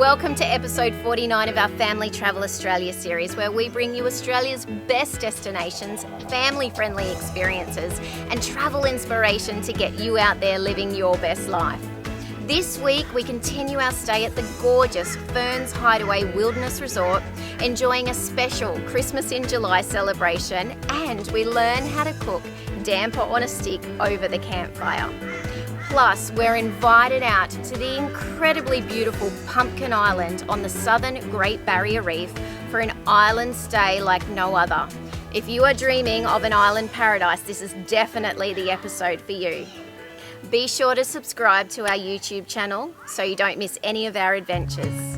Welcome to episode 49 of our Family Travel Australia series, where we bring you Australia's best destinations, family-friendly experiences, and travel inspiration to get you out there living your best life. This week, we continue our stay at the gorgeous Ferns Hideaway Wilderness Resort, enjoying a special Christmas in July celebration, and we learn how to cook damper on a stick over the campfire. Plus, we're invited out to the incredibly beautiful Pumpkin Island on the southern Great Barrier Reef for an island stay like no other. If you are dreaming of an island paradise, this is definitely the episode for you. Be sure to subscribe to our YouTube channel so you don't miss any of our adventures.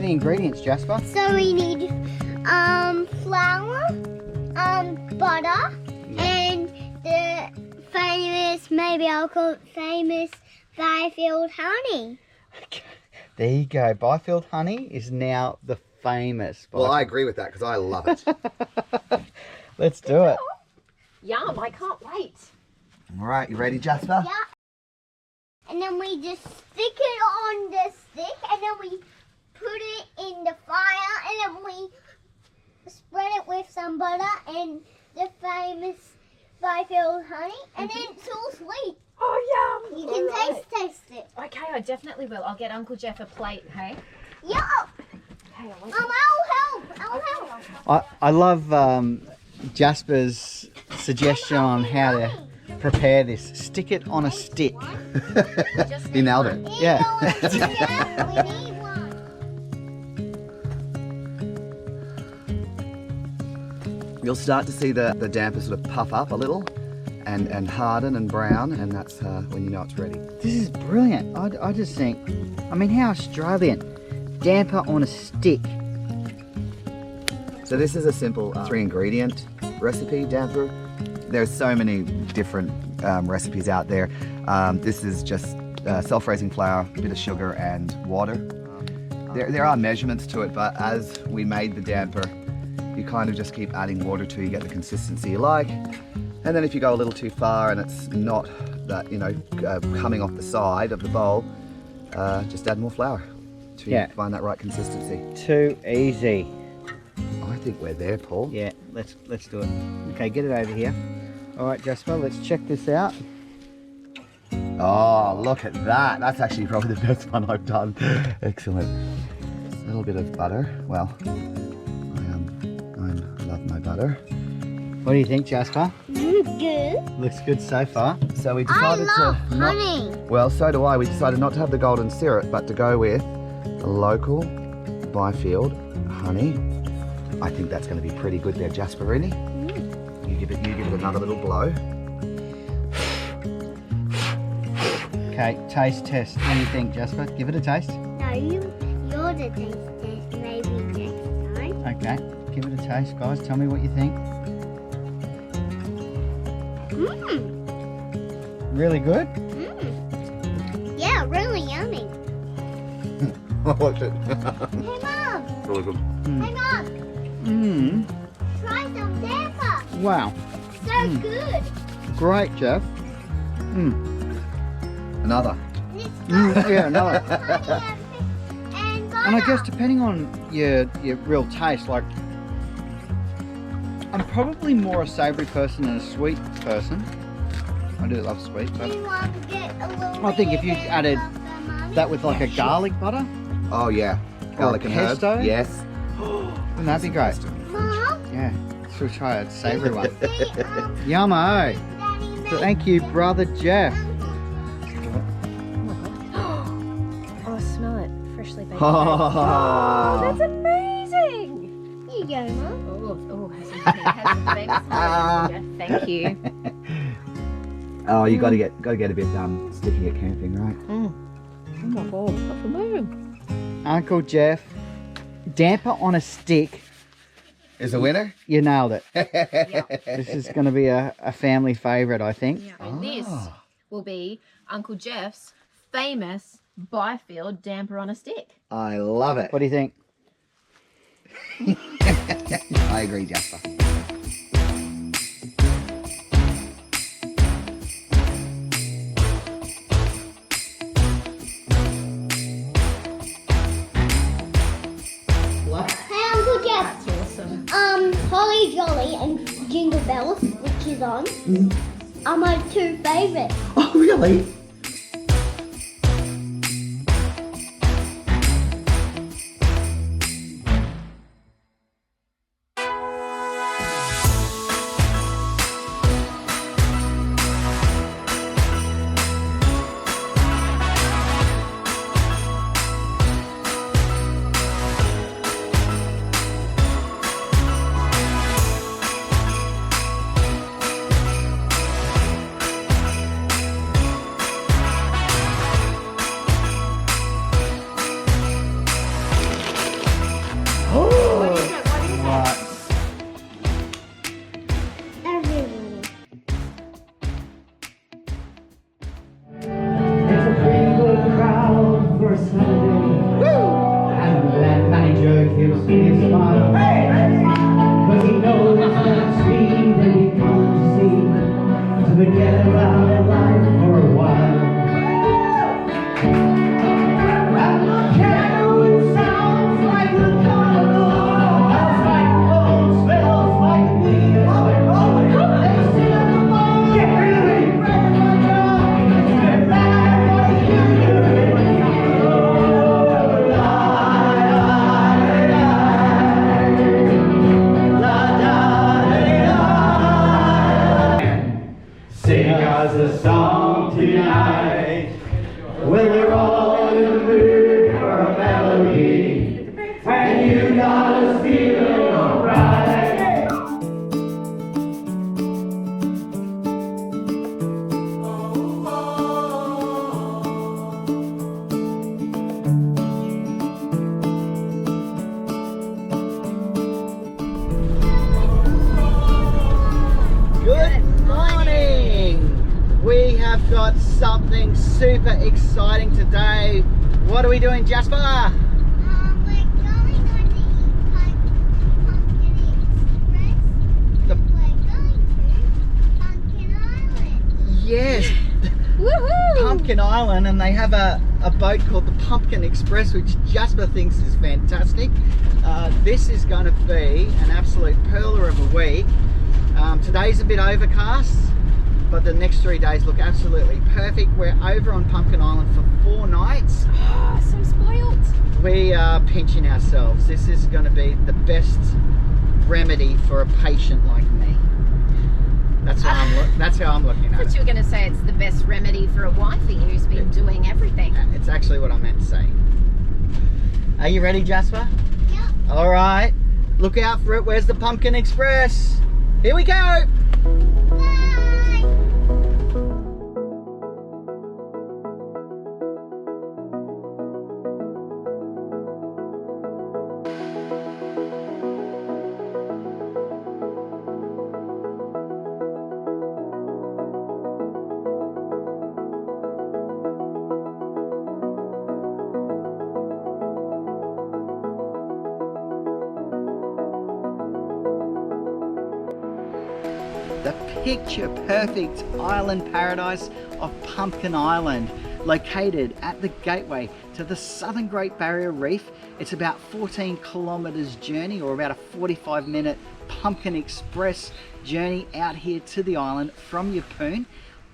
Ingredients, Jasper? So we need flour, butter, and the famous, maybe I'll call it famous Byfield honey. There you go. Byfield honey is now the famous. Well, I agree with that because I love it. Let's do it. Yum, I can't wait. All right, you ready, Jasper? Yeah. And then we just stick it on the stick, and then we put it in the fire, and then we spread it with some butter and the famous Byfield honey, and then it's all sweet. Oh, yum! You can taste it. Okay, I definitely will. I'll get Uncle Jef a plate, hey? Yeah. Hey, I'll help. I love Jasper's suggestion on how to prepare this. Stick it on a stick. He nailed it. Yeah. We need one. You'll start to see the damper sort of puff up a little and harden and brown, and that's when you know it's ready. This is brilliant. I just think, I mean, how Australian. Damper on a stick. So this is a simple 3-ingredient recipe damper. There's so many different recipes out there. This is just self-raising flour, a bit of sugar and water. There are measurements to it, but as we made the damper, you kind of just keep adding water till you get the consistency you like. And then if you go a little too far and it's not that, coming off the side of the bowl, just add more flour till you find that right consistency. Too easy. I think we're there, Paul. Yeah, let's do it. Okay, get it over here. All right, Jasper, let's check this out. Oh, look at that. That's actually probably the best one I've done. Excellent. A little bit of butter. Well, I love my butter. What do you think, Jasper? Good. Looks good so far. So we I decided love to honey. Well, so do I. We decided not to have the golden syrup, but to go with the local Byfield honey. I think that's going to be pretty good there, Jasper, really. You give it another little blow. Okay, taste test. What do you think, Jasper? Give it a taste. No, you're the taste test. Maybe next time. Okay, give it a taste, guys. Tell me what you think. Really good? Yeah, really yummy. I liked it. Hey, Mom. Really good. Hey, Mom. Try some damper. Wow. So good. Great, Jeff. Another. Yeah, another. And butter. And I guess depending on your real taste, like, I'm probably more a savoury person than a sweet person. I do love sweet, but Do you want to get a little I think if you bit added of the money? that with like a garlic butter, Oh yeah. Garlic and herbs. pesto? Yes. wouldn't that be great? Mom, Yeah, should we try a savoury one? see, Yummo! Daddy made Thank you, brother Jeff. Oh, smell it. Freshly baked. Oh, That's amazing! Here you go, Mom. Has some famous honey, Uncle Jef. Thank you. Oh, you gotta get a bit sticky at camping, right? Oh my God, that's amazing. Uncle Jeff, damper on a stick. Is a winner? You nailed it. This is going to be a family favourite, I think. Yeah, and this will be Uncle Jeff's famous Byfield damper on a stick. I love it. What do you think? I agree, Jasper. Hey, Uncle Jef. That's awesome. Holly Jolly and Jingle Bells, which is on, are my two favourites. Oh, really? Got something super exciting today. What are we doing, Jasper? We're going on the Pumpkin Express. We're going to Pumpkin Island. Yes. Woohoo! Pumpkin Island, and they have a boat called the Pumpkin Express, which Jasper thinks is fantastic. This is going to be an absolute pearler of a week. Today's a bit overcast, but the next 3 days look absolutely perfect. We're over on Pumpkin Island for 4 nights. Oh, so spoiled. We are pinching ourselves. This is going to be the best remedy for a patient like me. That's how I'm looking I at thought it. you were going to say it's the best remedy for a wifey who's been doing everything. It's actually what I meant to say. Are you ready, Jasper? Yep. All right. Look out for it. Where's the Pumpkin Express? Here we go. Bye. The picture perfect island paradise of Pumpkin Island, located at the gateway to the southern Great Barrier Reef. It's about 14 kilometres journey, or about a 45-minute Pumpkin Express journey out here to the island from Yeppoon,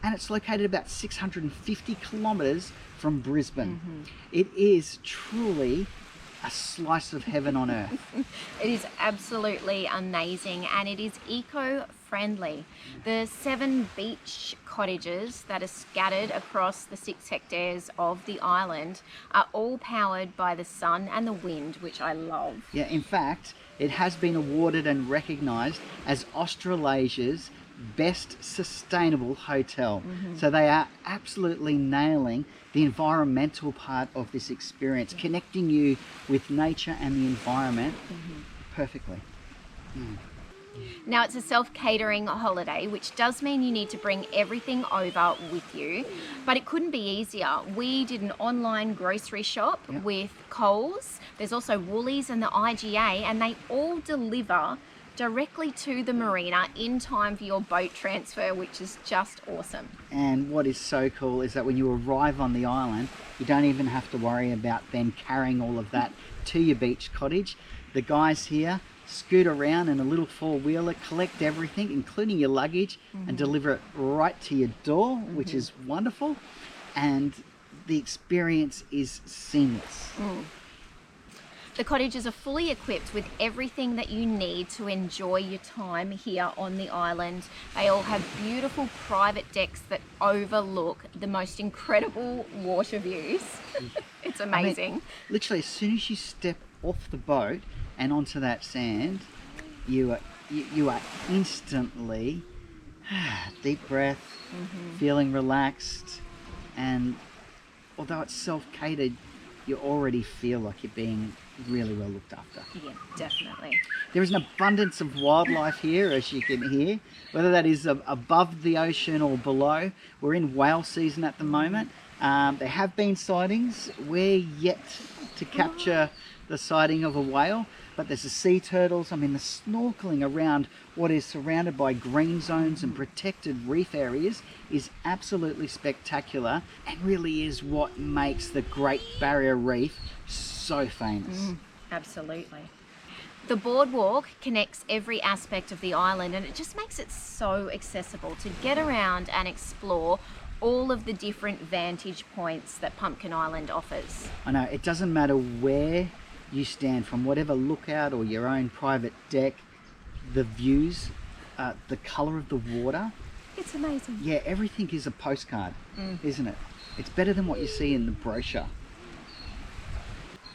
and it's located about 650 kilometres from Brisbane. It is truly a slice of heaven on earth. It is absolutely amazing, and it is eco-friendly. The 7 beach cottages that are scattered across the 6 hectares of the island are all powered by the sun and the wind, which I love. Yeah, in fact, it has been awarded and recognised as Australasia's best sustainable hotel. So they are absolutely nailing the environmental part of this experience, connecting you with nature and the environment perfectly. Now, it's a self-catering holiday, which does mean you need to bring everything over with you, but it couldn't be easier. We did an online grocery shop with Coles. There's also Woolies and the IGA, and they all deliver directly to the marina in time for your boat transfer, which is just awesome. And what is so cool is that when you arrive on the island, you don't even have to worry about then carrying all of that to your beach cottage. The guys here scoot around in a little four-wheeler, collect everything, including your luggage, and deliver it right to your door, which is wonderful. And the experience is seamless. The cottages are fully equipped with everything that you need to enjoy your time here on the island. They all have beautiful private decks that overlook the most incredible water views. It's amazing. I mean, literally, as soon as you step off the boat and onto that sand, you are instantly deep breath, feeling relaxed, and although it's self-catered, you already feel like you're being really well looked after. Yeah, definitely. There is an abundance of wildlife here, as you can hear, whether that is above the ocean or below. We're in whale season at the moment. There have been sightings. We're yet to capture the sighting of a whale, but there's the sea turtles. I mean, the snorkeling around what is surrounded by green zones and protected reef areas is absolutely spectacular, and really is what makes the Great Barrier Reef so famous. Absolutely. The boardwalk connects every aspect of the island, and it just makes it so accessible to get around and explore all of the different vantage points that Pumpkin Island offers. I know, it doesn't matter where you stand, from whatever lookout or your own private deck, the views, the colour of the water. It's amazing. Yeah, everything is a postcard, isn't it? It's better than what you see in the brochure.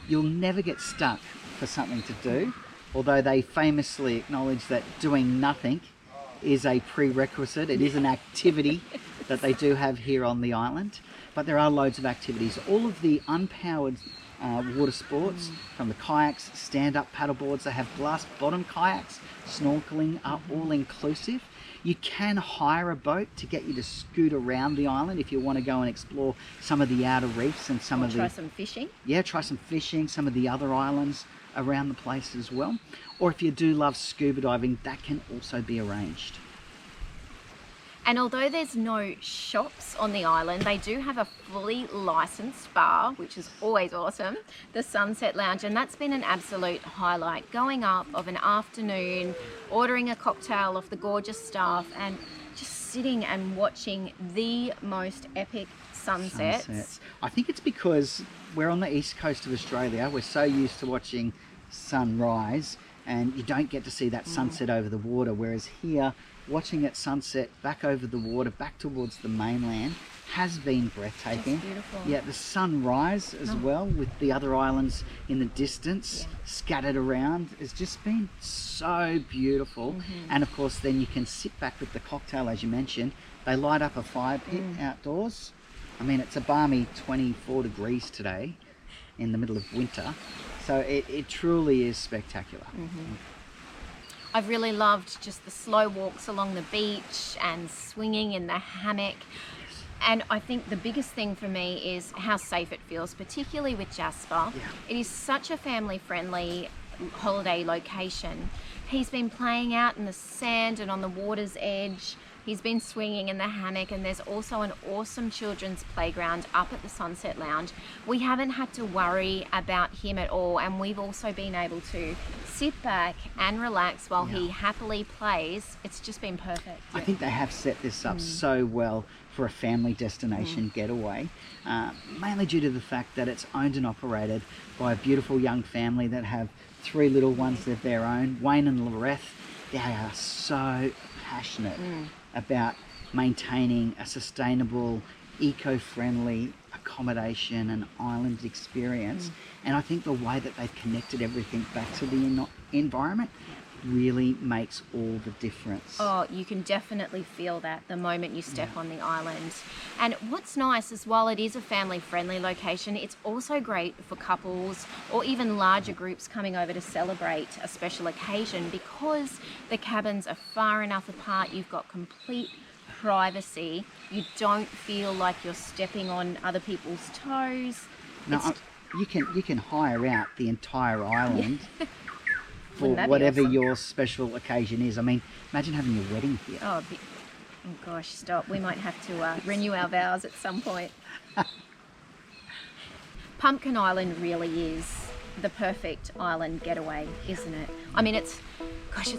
You'll never get stuck for something to do, although they famously acknowledge that doing nothing is a prerequisite. It is an activity that they do have here on the island, but there are loads of activities. All of the unpowered water sports, from the kayaks, stand-up paddleboards, they have glass bottom kayaks, snorkeling, are all inclusive. You can hire a boat to get you to scoot around the island if you want to go and explore some of the outer reefs and some of the... Try some fishing. Yeah, try some fishing, some of the other islands around the place as well. Or if you do love scuba diving, that can also be arranged. And although there's no shops on the island, they do have a fully licensed bar, which is always awesome, the Sunset Lounge, and that's been an absolute highlight. Going up of an afternoon, ordering a cocktail off the gorgeous staff, and just sitting and watching the most epic sunsets. I think it's because we're on the east coast of Australia. We're so used to watching sunrise, and you don't get to see that sunset over the water, whereas here, watching it sunset back over the water, back towards the mainland, has been breathtaking. It's beautiful. Yeah, the sunrise as well, with the other islands in the distance scattered around, has just been so beautiful. And of course, then you can sit back with the cocktail, as you mentioned. They light up a fire pit outdoors. I mean, it's a balmy 24 degrees today in the middle of winter. So it truly is spectacular. I've really loved just the slow walks along the beach and swinging in the hammock. And I think the biggest thing for me is how safe it feels, particularly with Jasper. It is such a family-friendly holiday location. He's been playing out in the sand and on the water's edge. He's been swinging in the hammock, and there's also an awesome children's playground up at the Sunset Lounge. We haven't had to worry about him at all, and we've also been able to sit back and relax while he happily plays. It's just been perfect. I think they have set this up so well for a family destination getaway, mainly due to the fact that it's owned and operated by a beautiful young family that have 3 little ones of their own, Wayne and Loreth. They are so passionate about maintaining a sustainable, eco-friendly accommodation and island experience. And I think the way that they've connected everything back to the environment really makes all the difference. Oh, you can definitely feel that the moment you step on the island. And what's nice is while it is a family-friendly location, it's also great for couples or even larger groups coming over to celebrate a special occasion because the cabins are far enough apart. You've got complete privacy. You don't feel like you're stepping on other people's toes. No, you can hire out the entire island for Wouldn't that be whatever awesome? your special occasion is. I mean, imagine having your wedding here. Oh gosh, stop. We might have to renew our vows at some point. Pumpkin Island really is the perfect island getaway, isn't it? I mean, it's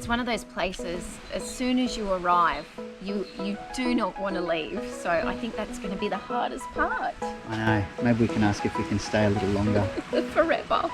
one of those places, as soon as you arrive, you do not want to leave. So I think that's going to be the hardest part. I know. Maybe we can ask if we can stay a little longer. Forever.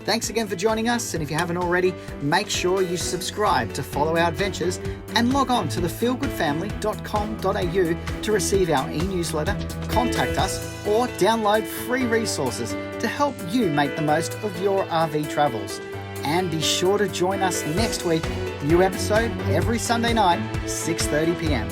Thanks again for joining us, and if you haven't already, make sure you subscribe to follow our adventures and log on to thefeelgoodfamily.com.au to receive our e-newsletter, contact us, or download free resources to help you make the most of your RV travels. And be sure to join us next week, new episode every Sunday night, 6:30 p.m.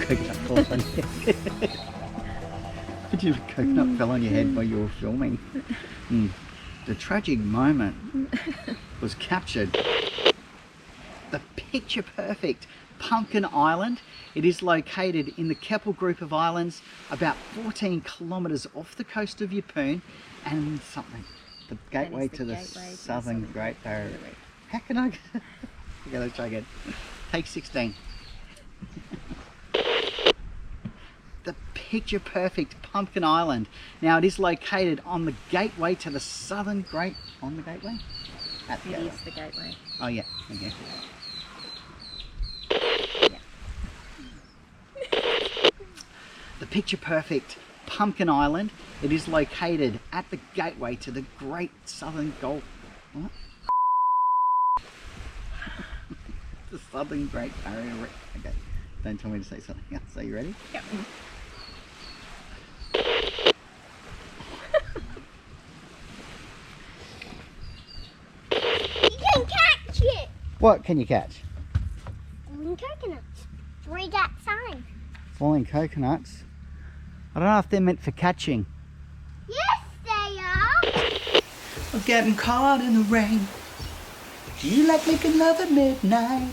Coconut falls on your head. Did you coconut fell on your head while you were filming? The tragic moment was captured. The picture perfect Pumpkin Island. It is located in the Keppel group of islands, about 14 kilometres off the coast of Yeppoon, and the gateway to the southern Great Barrier Reef. How can I? Okay, let's try again. Take 16. The picture perfect Pumpkin Island. Now it is located on the gateway to the southern Great... On the gateway? At the gateway. It is the gateway. Oh yeah, okay. The picture perfect Pumpkin Island. It is located at the gateway to the Great Southern Gulf. What? The Southern Great Barrier Reef. Okay, don't tell me to say something else. Are you ready? Yep. You can catch it! What can you catch? Falling coconuts. Read that sign. Falling coconuts. I don't know if they're meant for catching. Yes, they are. I'm getting caught in the rain. Do you like making love at midnight?